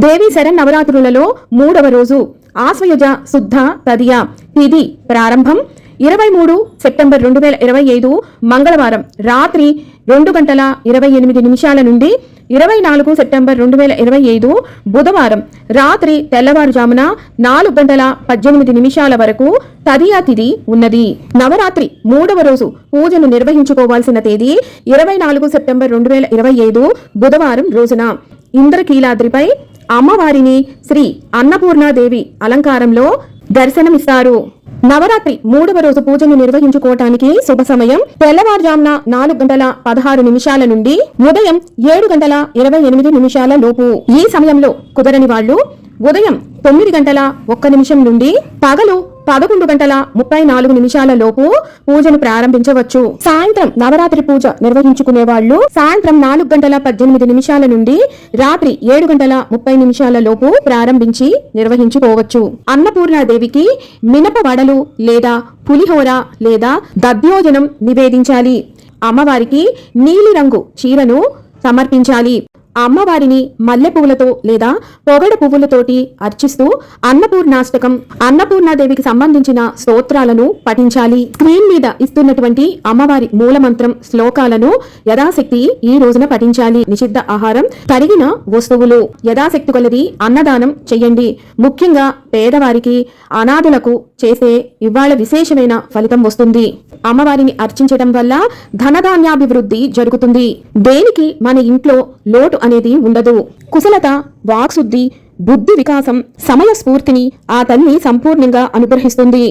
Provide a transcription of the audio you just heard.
దేవి శరన్నవరాత్రులలో 3వ రోజు ఆశ్వయుజ శుద్ధ తదియ తిథి ప్రారంభం 23 సెప్టెంబర్ 2025 మంగళవారం రాత్రి 2:28 నుండి 24 సెప్టెంబర్ 2025 బుధవారం రాత్రి తెల్లవారుజామున 4:18 వరకు తదియా తిథి ఉన్నది. నవరాత్రి 3వ రోజు పూజను నిర్వహించుకోవాల్సిన తేదీ 24 సెప్టెంబర్ 2025 బుధవారం రోజున ఇంద్రకీలాద్రిపై అమ్మవారిని శ్రీ అన్నపూర్ణాదేవి అలంకారంలో దర్శనమిస్తారు. నవరాత్రి 3వ రోజు పూజను నిర్వహించుకోవటానికి శుభ సమయం తెల్లవారుజామున 4:16 నుండి ఉదయం 7:28 లోపు. ఈ సమయంలో కుదరని వాళ్ళు ఉదయం 9:01 నుండి పగలు 11:34 లోపు పూజను ప్రారంభించవచ్చు. సాయంత్రం నవరాత్రి పూజ నిర్వహించుకునే వాళ్ళు సాయంత్రం 4:18 నుండి రాత్రి 7:30 లోపు ప్రారంభించి నిర్వహించుకోవచ్చు. అన్నపూర్ణాదేవికి మినప వడలు లేదా పులిహోర లేదా దధ్యోజనం నివేదించాలి. అమ్మవారికి నీలిరంగు చీరను సమర్పించాలి. అమ్మవారిని మల్లె పువ్వులతో లేదా పొగడ పువ్వులతోటి అర్చిస్తూ అన్నపూర్ణాష్టకం అన్నపూర్ణాదేవికి సంబంధించిన స్తోత్రాలను పఠించాలి. స్క్రీన్ మీద ఇస్తున్నటువంటి అమ్మవారి మూలమంత్రం శ్లోకాలను యథాశక్తి ఈ రోజున పఠించాలి. నిషిద్ధ ఆహారం, కరిగిన వస్తువులు యథాశక్తి కొలది అన్నదానం చెయ్యండి. ముఖ్యంగా పేదవారికి అనాథులకు చేసే ఇవాళ విశేషమైన ఫలితం వస్తుంది. అమ్మవారిని అర్చించడం వల్ల ధనధాన్యాభివృద్ధి జరుగుతుంది. దేనికి మన ఇంట్లో లోటు అనేది ఉండదు. కుశలత, వాక్శుద్ధి, బుద్ధి వికాసం, సమయ స్ఫూర్తిని ఆ తల్లి సంపూర్ణంగా అనుగ్రహిస్తుంది.